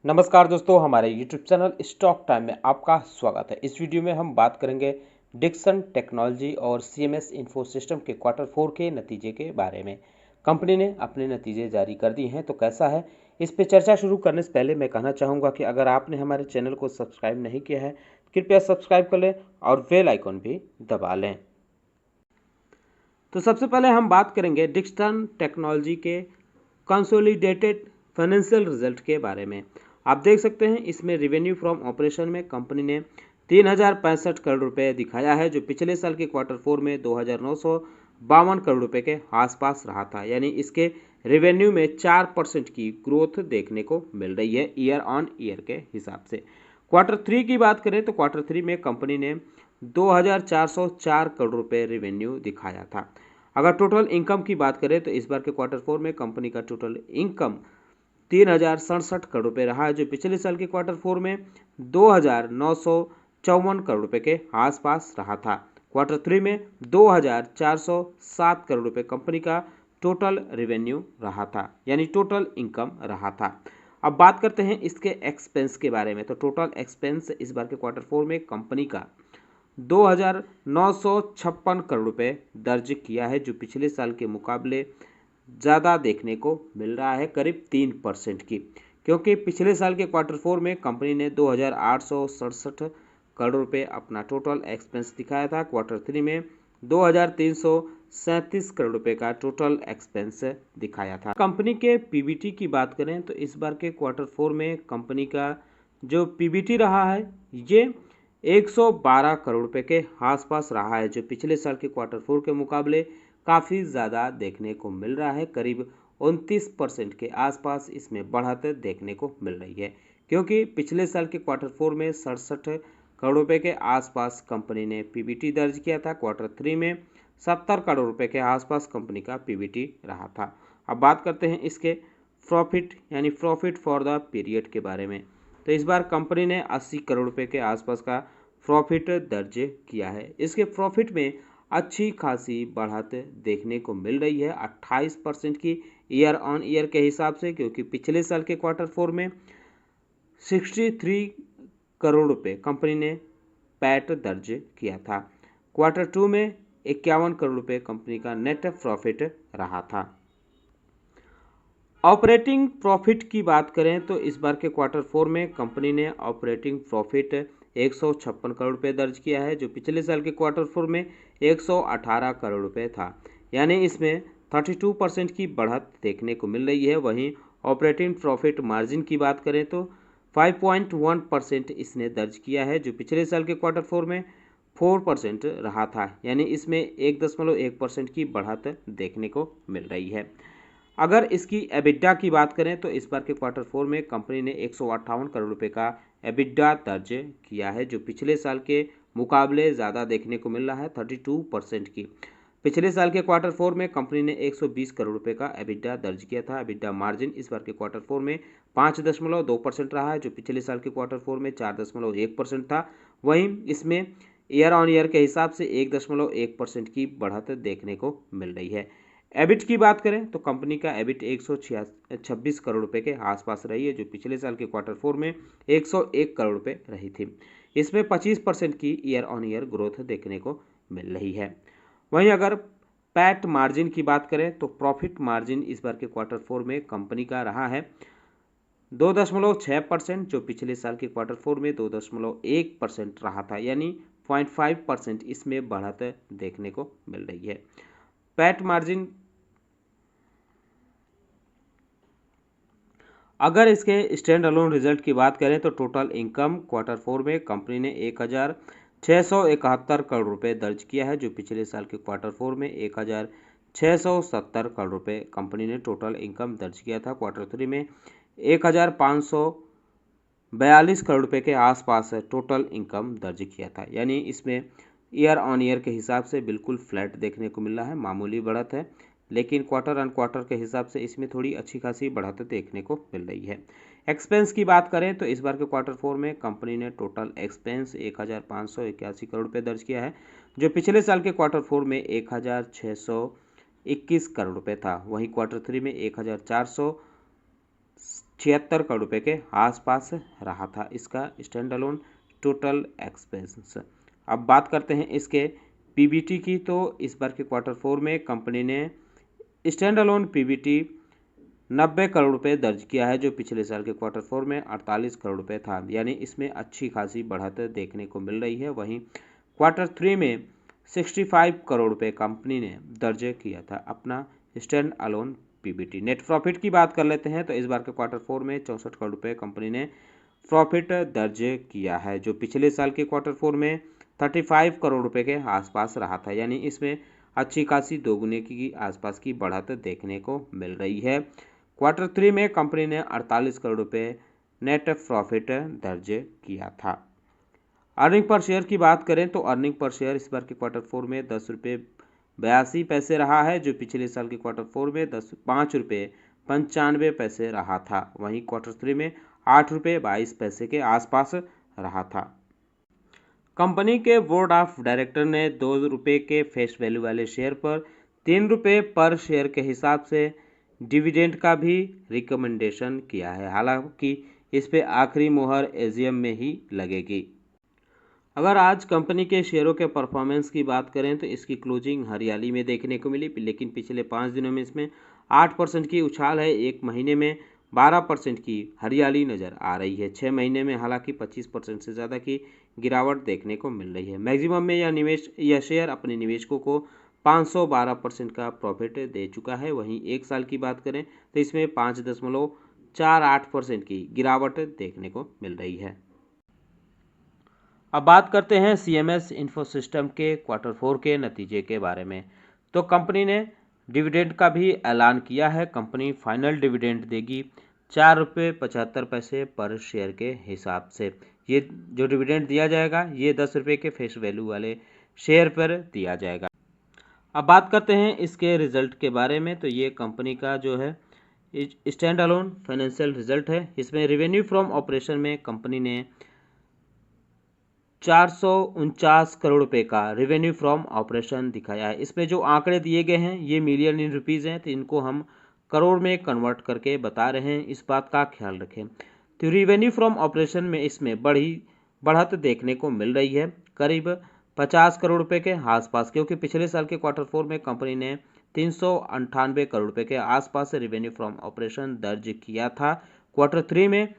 नमस्कार दोस्तों, हमारे YouTube चैनल स्टॉक टाइम में आपका स्वागत है। इस वीडियो में हम बात करेंगे डिक्सन टेक्नोलॉजी और CMS इन्फो सिस्टम के Q4 के नतीजे के बारे में। कंपनी ने अपने नतीजे जारी कर दिए हैं, तो कैसा है, इस पे चर्चा शुरू करने से पहले मैं कहना चाहूँगा कि अगर आपने हमारे चैनल को सब्सक्राइब नहीं किया है, कृपया सब्सक्राइब कर लें और बेल आइकन भी दबा लें। तो सबसे पहले हम बात करेंगे डिक्सन टेक्नोलॉजी के कंसोलिडेटेड फाइनेंशियल रिजल्ट के बारे में। आप देख सकते हैं इसमें रेवेन्यू फ्रॉम ऑपरेशन में कंपनी ने 3065 करोड़ रुपए दिखाया है, जो पिछले साल के Q4 में 2952 करोड़ रुपए के आसपास रहा था। यानी इसके रेवेन्यू में 4% की ग्रोथ देखने को मिल रही है ईयर ऑन ईयर के हिसाब से। Q3 की बात करें तो Q3 में कंपनी ने 2404 करोड़ रुपए रेवेन्यू दिखाया था। अगर टोटल इनकम की बात करें तो इस बार के Q4 में कंपनी का टोटल इनकम 3067 करोड़ रुपए रहा है, जो पिछले साल के Q4 में 2954 करोड़ रुपए के आसपास रहा था। Q3 में 2407 करोड़ रुपए कंपनी का टोटल रेवेन्यू रहा था, यानी टोटल इनकम रहा था। अब बात करते हैं इसके एक्सपेंस के बारे में। तो टोटल एक्सपेंस इस बार के Q4 में कंपनी का 2956 करोड़ रुपए दर्ज किया है, जो पिछले साल के मुकाबले ज़्यादा देखने को मिल रहा है, करीब 3% की। क्योंकि पिछले साल के Q4 में कंपनी ने 2867 करोड़ रुपए अपना टोटल एक्सपेंस दिखाया था। Q3 में 2337 करोड़ रुपए का टोटल एक्सपेंस दिखाया था। कंपनी के पीबीटी की बात करें तो इस बार के Q4 में कंपनी का जो पीबीटी रहा है ये 112 करोड़ रुपए के आसपास रहा है, जो पिछले साल के Q4 के मुकाबले काफ़ी ज़्यादा देखने को मिल रहा है। करीब 29% के आसपास इसमें बढ़त देखने को मिल रही है, क्योंकि पिछले साल के Q4 में 67 करोड़ रुपए के आसपास कंपनी ने पीबीटी दर्ज किया था। Q3 में 70 करोड़ रुपए के आसपास कंपनी का पीबीटी रहा था। अब बात करते हैं इसके प्रॉफिट यानी प्रॉफिट फॉर द पीरियड के बारे में। तो इस बार कंपनी ने 80 करोड़ रुपए के आसपास का प्रॉफिट दर्ज किया है। इसके प्रॉफिट में अच्छी खासी बढ़त देखने को मिल रही है, 28% की ईयर ऑन ईयर के हिसाब से, क्योंकि पिछले साल के Q4 में 63 करोड़ रुपए कंपनी ने पैट दर्ज किया था। Q2 में 51 करोड़ रुपए कंपनी का नेट प्रॉफिट रहा था। ऑपरेटिंग प्रॉफिट की बात करें तो इस बार के Q4 में कंपनी ने ऑपरेटिंग प्रॉफिट 156 करोड़ रुपए दर्ज किया है, जो पिछले साल के Q4 में 118 करोड़ रुपए था। यानी इसमें 32% की बढ़त देखने को मिल रही है। वहीं ऑपरेटिंग प्रॉफिट मार्जिन की बात करें तो 5.1% इसने दर्ज किया है, जो पिछले साल के Q4 में 4% रहा था। यानी इसमें 1.1% की बढ़त देखने को मिल रही है। अगर इसकी एबिडा की बात करें तो इस बार के Q4 में कंपनी ने 158 करोड़ रुपए का एबिडा दर्ज किया है, जो पिछले साल के मुकाबले ज़्यादा देखने को मिल रहा है, 32% की। पिछले साल के Q4 में कंपनी ने 120 करोड़ रुपए का एबिडा दर्ज किया था। एबिडा मार्जिन इस बार के Q4 में 5.2% रहा है, जो पिछले साल के Q4 में 4.1% था। वहीं इसमें ईयर ऑन ईयर के हिसाब से 1.1% की बढ़त देखने को मिल रही है। एबिट की बात करें तो कंपनी का एबिट 126 करोड़ रुपए के आसपास रही है, जो पिछले साल के Q4 में 101 करोड़ रुपए रही थी। इसमें 25% की ईयर ऑन ईयर ग्रोथ देखने को मिल रही है। वहीं अगर पैट मार्जिन की बात करें तो प्रॉफिट मार्जिन इस बार के Q4 में कंपनी का रहा है 2.6%, जो पिछले साल के Q4 में 2.1% रहा था। यानी 0.5% इसमें बढ़त देखने को मिल रही है। पैट मार्जिन अगर इसके स्टैंड अलोन रिजल्ट की बात करें तो टोटल इनकम Q4 में कंपनी ने 1671 करोड़ रुपए दर्ज किया है, जो पिछले साल के Q4 में 1670 करोड़ रुपए कंपनी ने टोटल इनकम दर्ज किया था। Q3 में 1542 करोड़ रुपए के आसपास टोटल इनकम दर्ज किया था। यानी इसमें ईयर ऑन ईयर के हिसाब से बिल्कुल फ्लैट देखने को मिल रहा है, मामूली बढ़त है, लेकिन क्वार्टर ऑन क्वार्टर के हिसाब से इसमें थोड़ी अच्छी खासी बढ़त देखने को मिल रही है। एक्सपेंस की बात करें तो इस बार के Q4 में कंपनी ने टोटल एक्सपेंस 1581 करोड़ रुपए दर्ज किया है, जो पिछले साल के Q4 में 1621 करोड़ रुपए था। वहीं Q3 में 1468 76 करोड़ रुपए के आसपास रहा था इसका स्टैंड अलोन टोटल एक्सपेंस। अब बात करते हैं इसके पीबीटी की, तो इस बार के क्वार्टर 4 में कंपनी ने स्टैंड अलोन पीबीटी 90 करोड़ रुपए दर्ज किया है, जो पिछले साल के क्वार्टर 4 में 48 करोड़ रुपए था, यानी इसमें अच्छी खासी बढ़त देखने को मिल रही है। वहीं क्वार्टर 3 में 65 करोड़ रुपए कंपनी ने दर्ज किया था अपना stand alone PBT. Net profit की बात कर लेते हैं, तो इस बार के क्वार्टर 4 में 64 करोड़ रुपए कंपनी ने प्रॉफिट दर्ज किया है, जो पिछले साल के क्वार्टर 4 में 35 करोड़ रुपए के आसपास रहा था, यानी इसमें अच्छी खासी दोगुने की आसपास की बढ़त देखने को मिल रही है। क्वार्टर 3 में कंपनी ने 48 करोड़ रुपए नेट प्रॉफिट दर्ज किया था। अर्निंग पर शेयर की बात करें तो अर्निंग पर शेयर इस बार के क्वार्टर 4 में 10 रुपये 82 पैसे रहा है, जो पिछले साल के क्वार्टर 4 में 5 रुपये 95 पैसे रहा था। वहीं क्वार्टर 3 में 8 रुपये 22 पैसे के आसपास रहा था। कंपनी के बोर्ड ऑफ डायरेक्टर ने 2 रुपये के फेस वैल्यू वाले शेयर पर 3 रुपये पर शेयर के हिसाब से डिविडेंड का भी रिकमेंडेशन किया है। हालांकि इस पे आखिरी मोहर एजीएम में ही लगेगी। अगर आज कंपनी के शेयरों के परफॉर्मेंस की बात करें तो इसकी क्लोजिंग हरियाली में देखने को मिली, लेकिन पिछले 5 दिनों में इसमें 8% की उछाल है, एक महीने में 12% की हरियाली नज़र आ रही है। 6 महीने में हालांकि 25% से ज़्यादा की गिरावट देखने को मिल रही है। मैक्सिमम में यह शेयर अपने निवेशकों को 512% का प्रॉफिट दे चुका है। वहीं एक साल की बात करें तो इसमें 5.48% की गिरावट देखने को मिल रही है। अब बात करते हैं सीएमएस इन्फोसिस्टम के क्वार्टर 4 के नतीजे के बारे में। तो कंपनी ने डिविडेंड का भी ऐलान किया है। कंपनी फाइनल डिविडेंड देगी 4 रुपये 75 पैसे पर शेयर के हिसाब से। ये जो डिविडेंड दिया जाएगा ये 10 रुपये के फेस वैल्यू वाले शेयर पर दिया जाएगा। अब बात करते हैं इसके रिजल्ट के बारे में। तो ये कंपनी का जो है स्टैंड अलोन फाइनेंशियल रिजल्ट है। इसमें रेवेन्यू फ्रॉम ऑपरेशन में कंपनी ने 449 करोड़ रुपए का रेवेन्यू फ्रॉम ऑपरेशन दिखाया है। इसमें जो आंकड़े दिए गए हैं ये मिलियन इन रुपीज़ हैं, तो इनको हम करोड़ में कन्वर्ट करके बता रहे हैं, इस बात का ख्याल रखें। तो रेवेन्यू फ्रॉम ऑपरेशन में इसमें बढ़त देखने को मिल रही है करीब 50 करोड़ रुपए के आसपास, क्योंकि पिछले साल के क्वार्टर 4 में कंपनी ने 398 करोड़ रुपए के आसपास रेवेन्यू फ्रॉम ऑपरेशन दर्ज किया था। क्वार्टर 3 में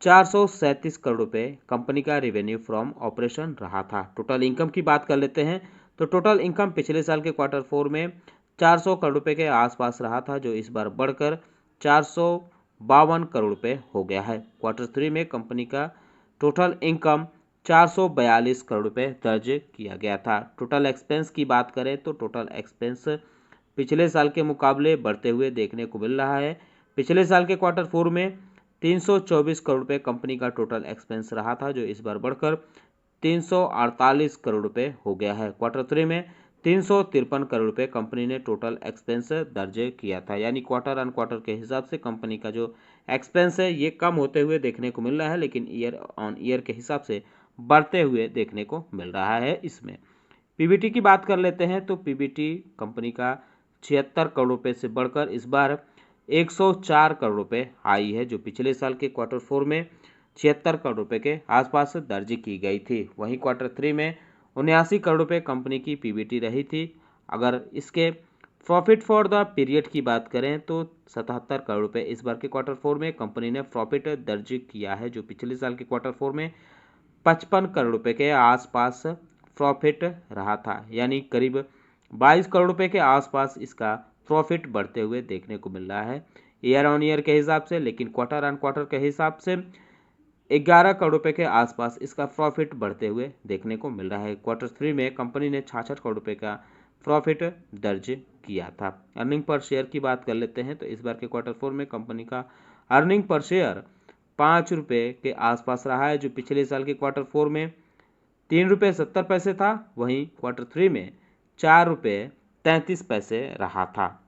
437 करोड़ रुपए कंपनी का रेवेन्यू फ्रॉम ऑपरेशन रहा था। टोटल इनकम की बात कर लेते हैं, तो टोटल इनकम पिछले साल के क्वार्टर 4 में 400 करोड़ रुपए के आसपास रहा था, जो इस बार बढ़कर 452 करोड़ रुपए हो गया है। क्वार्टर 3 में कंपनी का टोटल इनकम 442 करोड़ रुपए दर्ज किया गया था। टोटल एक्सपेंस की बात करें तो टोटल एक्सपेंस पिछले साल के मुकाबले बढ़ते हुए देखने को मिल रहा है। पिछले साल के क्वार्टर 4 में 324 करोड़ रुपए कंपनी का टोटल एक्सपेंस रहा था, जो इस बार बढ़कर 348 करोड़ रुपए हो गया है। क्वार्टर 3 में 353 करोड़ रुपए कंपनी ने टोटल एक्सपेंस दर्ज किया था, यानी क्वार्टर ऑन क्वार्टर के हिसाब से कंपनी का जो एक्सपेंस है ये कम होते हुए देखने को मिल रहा है, लेकिन ईयर ऑन ईयर के हिसाब से बढ़ते हुए देखने को मिल रहा है। इसमें पीबीटी की बात कर लेते हैं, तो पीबीटी कंपनी का 76 करोड़ रुपए से बढ़कर इस बार 104 करोड़ रुपए आई है, जो पिछले साल के क्वार्टर 4 में 76 करोड़ रुपए के आसपास दर्ज की गई थी। वहीं क्वार्टर 3 में 79 करोड़ रुपए कंपनी की पीबीटी रही थी। अगर इसके प्रॉफिट फॉर द पीरियड की बात करें तो 77 करोड़ रुपए इस बार के क्वार्टर 4 में कंपनी ने प्रॉफिट दर्ज किया है, जो पिछले साल के क्वार्टर 4 में 55 करोड़ रुपए के आसपास प्रॉफिट रहा था, यानी करीब 22 करोड़ रुपए के आसपास इसका प्रॉफिट बढ़ते हुए देखने को मिल रहा है ईयर ऑन ईयर के हिसाब से, लेकिन क्वार्टर ऑन क्वार्टर के हिसाब से 11 करोड़ रुपए के आसपास इसका प्रॉफिट बढ़ते हुए देखने को मिल रहा है। क्वार्टर 3 में कंपनी ने 66 करोड़ रुपए का प्रॉफिट दर्ज किया था। अर्निंग पर शेयर की बात कर लेते हैं, तो इस बार के क्वार्टर 4 में कंपनी का अर्निंग पर शेयर 5 रुपये के आसपास रहा है, जो पिछले साल के क्वार्टर 4 में 3 रुपये 70 पैसे था। वहीं क्वार्टर 3 में 4 रुपये 33 पैसे रहा था।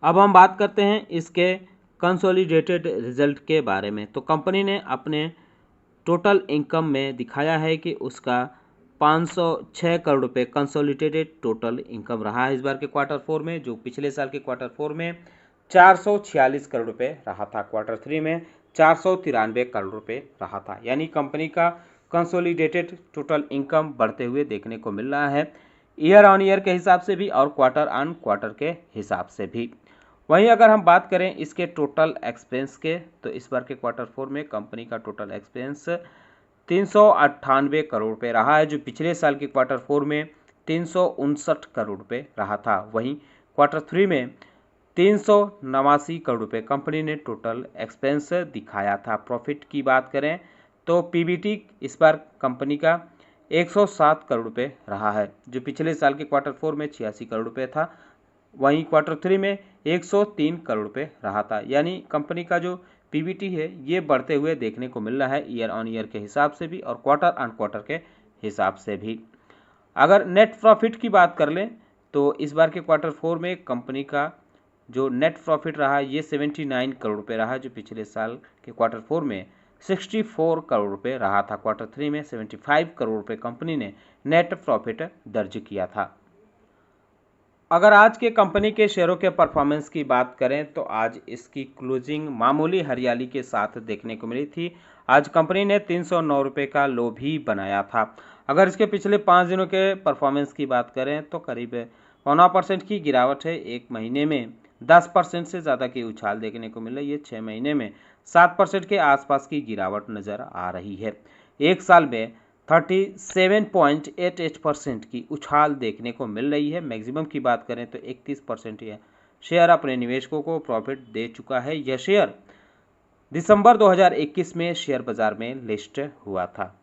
अब हम बात करते हैं इसके कंसोलिडेटेड रिजल्ट के बारे में। तो कंपनी ने अपने टोटल इनकम में दिखाया है कि उसका 506 करोड़ रुपए कंसोलिडेटेड टोटल इनकम रहा है इस बार के क्वार्टर 4 में, जो पिछले साल के क्वार्टर 4 में 446 करोड़ रुपए रहा था। क्वार्टर 3 में 493 करोड़ रुपए रहा था। यानी कंपनी का कंसोलिडेटेड टोटल इनकम बढ़ते हुए देखने को मिल रहा है, ईयर ऑन ईयर के हिसाब से भी और क्वार्टर ऑन क्वार्टर के हिसाब से भी। वहीं अगर हम बात करें इसके टोटल एक्सपेंस के, तो इस बार के क्वार्टर 4 में कंपनी का टोटल एक्सपेंस 398 करोड़ रुपए रहा है, जो पिछले साल के क्वार्टर 4 में 359 करोड़ रुपए रहा था। वहीं क्वार्टर 3 में 389 करोड़ रुपए कंपनी ने टोटल एक्सपेंस दिखाया था। प्रॉफिट की बात करें तो पीबीटी इस बार कंपनी का 107 करोड़ रुपए रहा है, जो पिछले साल के क्वार्टर 4 में 86 करोड़ रुपए था। वहीं क्वार्टर 3 में 103 करोड़ रुपए रहा था। यानी कंपनी का जो पीबीटी है ये बढ़ते हुए देखने को मिल रहा है, ईयर ऑन ईयर के हिसाब से भी और क्वार्टर ऑन क्वार्टर के हिसाब से भी। अगर नेट प्रॉफिट की बात कर लें तो इस बार के क्वार्टर 4 में कंपनी का जो नेट प्रॉफिट रहा ये 79 करोड़ रुपए रहा, जो पिछले साल के क्वार्टर 4 में 64 करोड़ रुपए रहा था। क्वार्टर 3 में 75 करोड़ रुपए कंपनी ने नेट प्रॉफिट दर्ज किया था। अगर आज के कंपनी के शेयरों के परफॉर्मेंस की बात करें तो आज इसकी क्लोजिंग मामूली हरियाली के साथ देखने को मिली थी। आज कंपनी ने 309 रुपये का लो भी बनाया था। अगर इसके पिछले 5 दिनों के परफॉर्मेंस की बात करें तो करीब 9% की गिरावट है। एक महीने में 10% से ज़्यादा की उछाल देखने को मिल रही है। 6 महीने में 7% के आसपास की गिरावट नज़र आ रही है। एक साल में 37.88% की उछाल देखने को मिल रही है। मैक्सिमम की बात करें तो 31% यह शेयर अपने निवेशकों को प्रॉफिट दे चुका है। यह शेयर दिसंबर 2021 में शेयर बाजार में लिस्ट हुआ था।